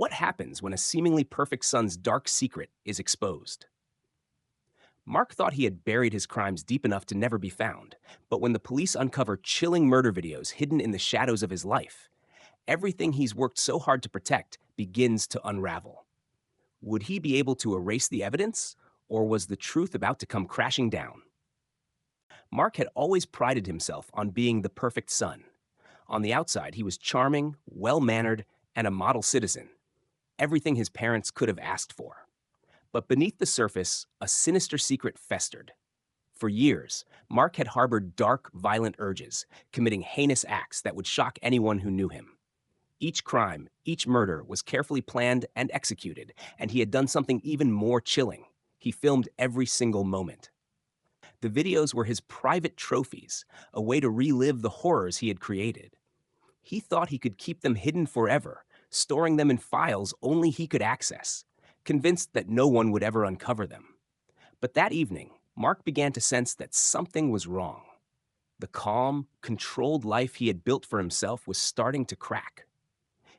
What happens when a seemingly perfect son's dark secret is exposed? Mark thought he had buried his crimes deep enough to never be found, but when the police uncover chilling murder videos hidden in the shadows of his life, everything he's worked so hard to protect begins to unravel. Would he be able to erase the evidence, or was the truth about to come crashing down? Mark had always prided himself on being the perfect son. On the outside, he was charming, well mannered, and a model citizen, everything his parents could have asked for. But beneath the surface, a sinister secret festered. For years, Mark had harbored dark, violent urges, committing heinous acts that would shock anyone who knew him. Each crime, each murder was carefully planned and executed, and he had done something even more chilling. He filmed every single moment. The videos were his private trophies, a way to relive the horrors he had created. He thought he could keep them hidden forever, storing them in files only he could access, convinced that no one would ever uncover them. But that evening, Mark began to sense that something was wrong. The calm, controlled life he had built for himself was starting to crack.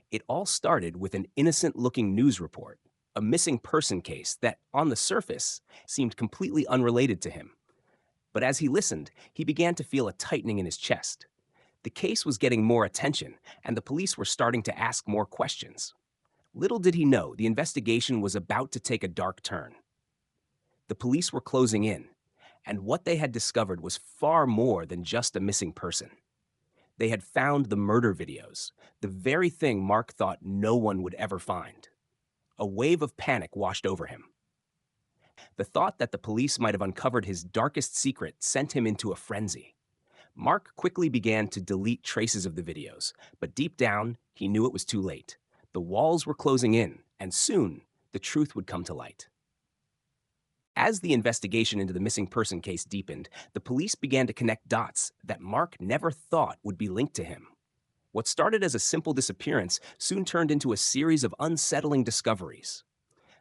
It all started with an innocent-looking news report, a missing person case that, on the surface, seemed completely unrelated to him. But as he listened, he began to feel a tightening in his chest. The case was getting more attention, and the police were starting to ask more questions. Little did he know the investigation was about to take a dark turn. The police were closing in, and what they had discovered was far more than just a missing person. They had found the murder videos, the very thing Mark thought no one would ever find. A wave of panic washed over him. The thought that the police might have uncovered his darkest secret sent him into a frenzy. Mark quickly began to delete traces of the videos, but deep down, he knew it was too late. The walls were closing in, and soon, the truth would come to light. As the investigation into the missing person case deepened, the police began to connect dots that Mark never thought would be linked to him. What started as a simple disappearance soon turned into a series of unsettling discoveries.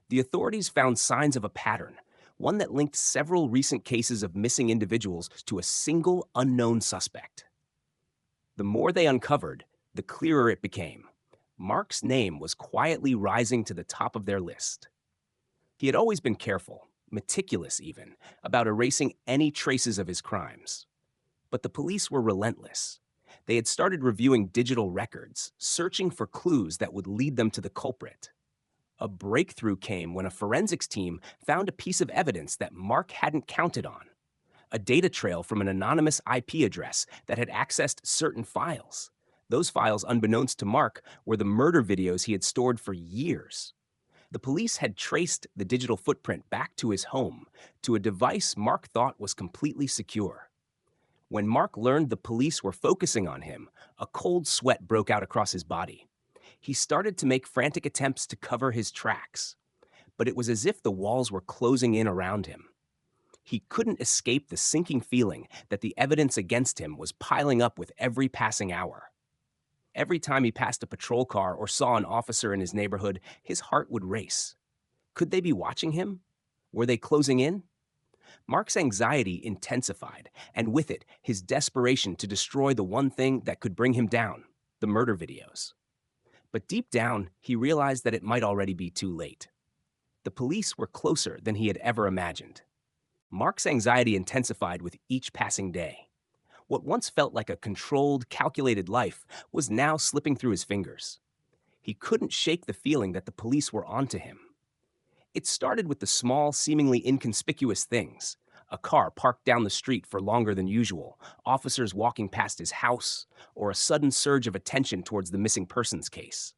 The authorities found signs of a pattern, one that linked several recent cases of missing individuals to a single unknown suspect. The more they uncovered, the clearer it became. Mark's name was quietly rising to the top of their list. He had always been careful, meticulous even, about erasing any traces of his crimes. But the police were relentless. They had started reviewing digital records, searching for clues that would lead them to the culprit. A breakthrough came when a forensics team found a piece of evidence that Mark hadn't counted on. A data trail from an anonymous IP address that had accessed certain files. Those files, unbeknownst to Mark, were the murder videos he had stored for years. The police had traced the digital footprint back to his home, to a device Mark thought was completely secure. When Mark learned the police were focusing on him, a cold sweat broke out across his body. He started to make frantic attempts to cover his tracks, but it was as if the walls were closing in around him. He couldn't escape the sinking feeling that the evidence against him was piling up with every passing hour. Every time he passed a patrol car or saw an officer in his neighborhood, his heart would race. Could they be watching him? Were they closing in? Mark's anxiety intensified, and with it, his desperation to destroy the one thing that could bring him down, the murder videos. But deep down, he realized that it might already be too late. The police were closer than he had ever imagined. Mark's anxiety intensified with each passing day. What once felt like a controlled, calculated life was now slipping through his fingers. He couldn't shake the feeling that the police were onto him. It started with the small, seemingly inconspicuous things. A car parked down the street for longer than usual, officers walking past his house, or a sudden surge of attention towards the missing persons case.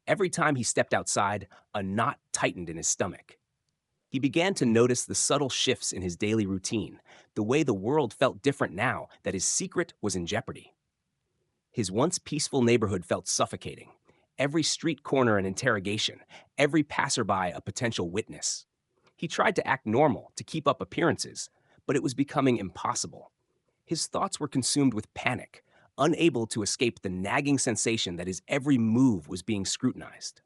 Every time he stepped outside, a knot tightened in his stomach. He began to notice the subtle shifts in his daily routine, the way the world felt different now that his secret was in jeopardy. His once peaceful neighborhood felt suffocating. Every street corner an interrogation, every passerby a potential witness. He tried to act normal, to keep up appearances, but it was becoming impossible. His thoughts were consumed with panic, unable to escape the nagging sensation that his every move was being scrutinized.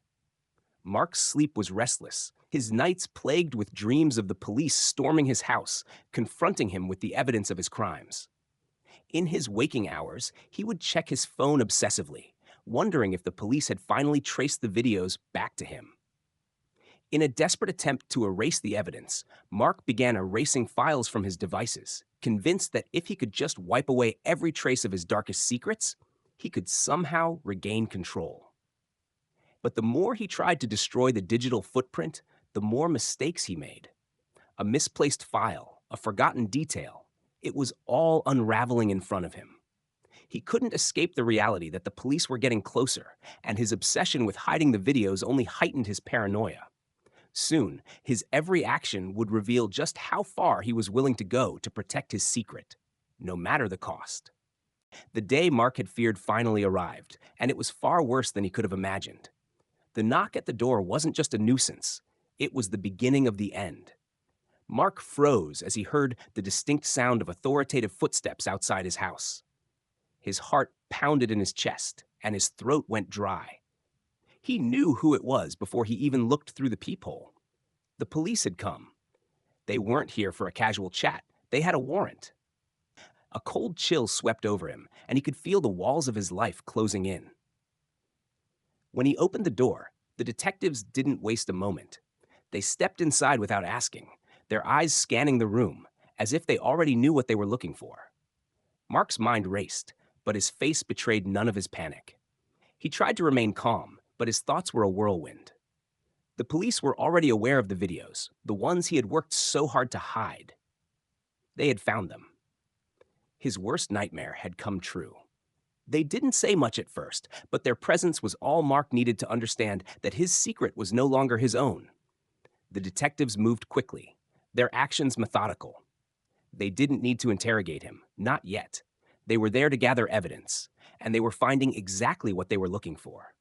Mark's sleep was restless, his nights plagued with dreams of the police storming his house, confronting him with the evidence of his crimes. In his waking hours, he would check his phone obsessively, wondering if the police had finally traced the videos back to him. In a desperate attempt to erase the evidence, Mark began erasing files from his devices, convinced that if he could just wipe away every trace of his darkest secrets, he could somehow regain control. But the more he tried to destroy the digital footprint, the more mistakes he made. A misplaced file, a forgotten detail, it was all unraveling in front of him. He couldn't escape the reality that the police were getting closer, and his obsession with hiding the videos only heightened his paranoia. Soon, his every action would reveal just how far he was willing to go to protect his secret, no matter the cost. The day Mark had feared finally arrived, and it was far worse than he could have imagined. The knock at the door wasn't just a nuisance, it was the beginning of the end. Mark froze as he heard the distinct sound of authoritative footsteps outside his house. His heart pounded in his chest, and his throat went dry. He knew who it was before he even looked through the peephole. The police had come. They weren't here for a casual chat. They had a warrant. A cold chill swept over him, and he could feel the walls of his life closing in. When he opened the door, the detectives didn't waste a moment. They stepped inside without asking, their eyes scanning the room, as if they already knew what they were looking for. Mark's mind raced, but his face betrayed none of his panic. He tried to remain calm, but his thoughts were a whirlwind. The police were already aware of the videos, the ones he had worked so hard to hide. They had found them. His worst nightmare had come true. They didn't say much at first, but their presence was all Mark needed to understand that his secret was no longer his own. The detectives moved quickly, their actions methodical. They didn't need to interrogate him, not yet. They were there to gather evidence, and they were finding exactly what they were looking for.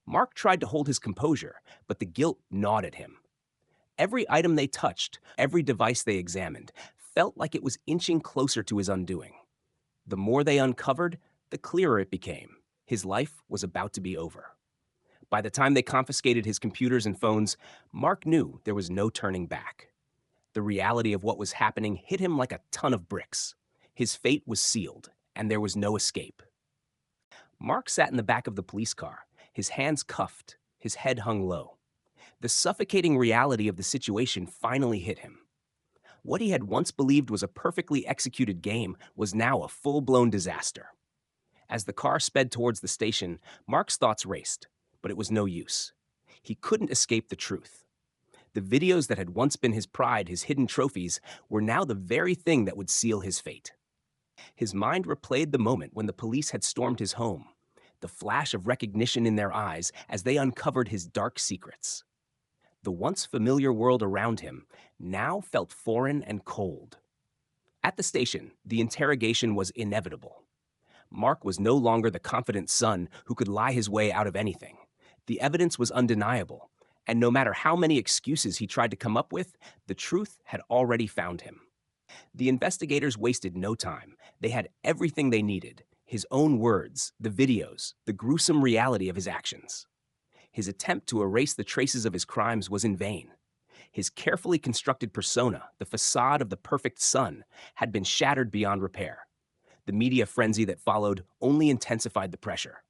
Mark tried to hold his composure, but the guilt gnawed at him. Every item they touched, every device they examined, felt like it was inching closer to his undoing. The more they uncovered, the clearer it became. His life was about to be over. By the time they confiscated his computers and phones, Mark knew there was no turning back. The reality of what was happening hit him like a ton of bricks. His fate was sealed, and there was no escape. Mark sat in the back of the police car, his hands cuffed, his head hung low. The suffocating reality of the situation finally hit him. What he had once believed was a perfectly executed game was now a full-blown disaster. As the car sped towards the station, Mark's thoughts raced, but it was no use. He couldn't escape the truth. The videos that had once been his pride, his hidden trophies, were now the very thing that would seal his fate. His mind replayed the moment when the police had stormed his home, the flash of recognition in their eyes as they uncovered his dark secrets. The once familiar world around him now felt foreign and cold. At the station, the interrogation was inevitable. Mark was no longer the confident son who could lie his way out of anything. The evidence was undeniable, and no matter how many excuses he tried to come up with, the truth had already found him. The investigators wasted no time. They had everything they needed: his own words, the videos, the gruesome reality of his actions. His attempt to erase the traces of his crimes was in vain. His carefully constructed persona, the facade of the perfect son, had been shattered beyond repair. The media frenzy that followed only intensified the pressure.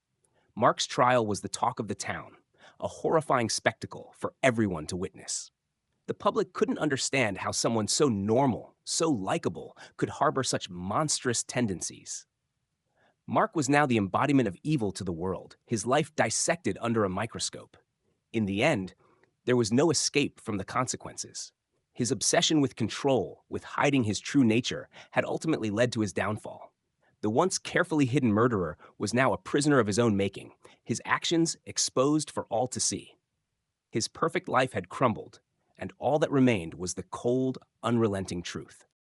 Mark's trial was the talk of the town, a horrifying spectacle for everyone to witness. The public couldn't understand how someone so normal, so likable, could harbor such monstrous tendencies. Mark was now the embodiment of evil to the world, his life dissected under a microscope. In the end, there was no escape from the consequences. His obsession with control, with hiding his true nature, had ultimately led to his downfall. The once carefully hidden murderer was now a prisoner of his own making, his actions exposed for all to see. His perfect life had crumbled, and all that remained was the cold, unrelenting truth.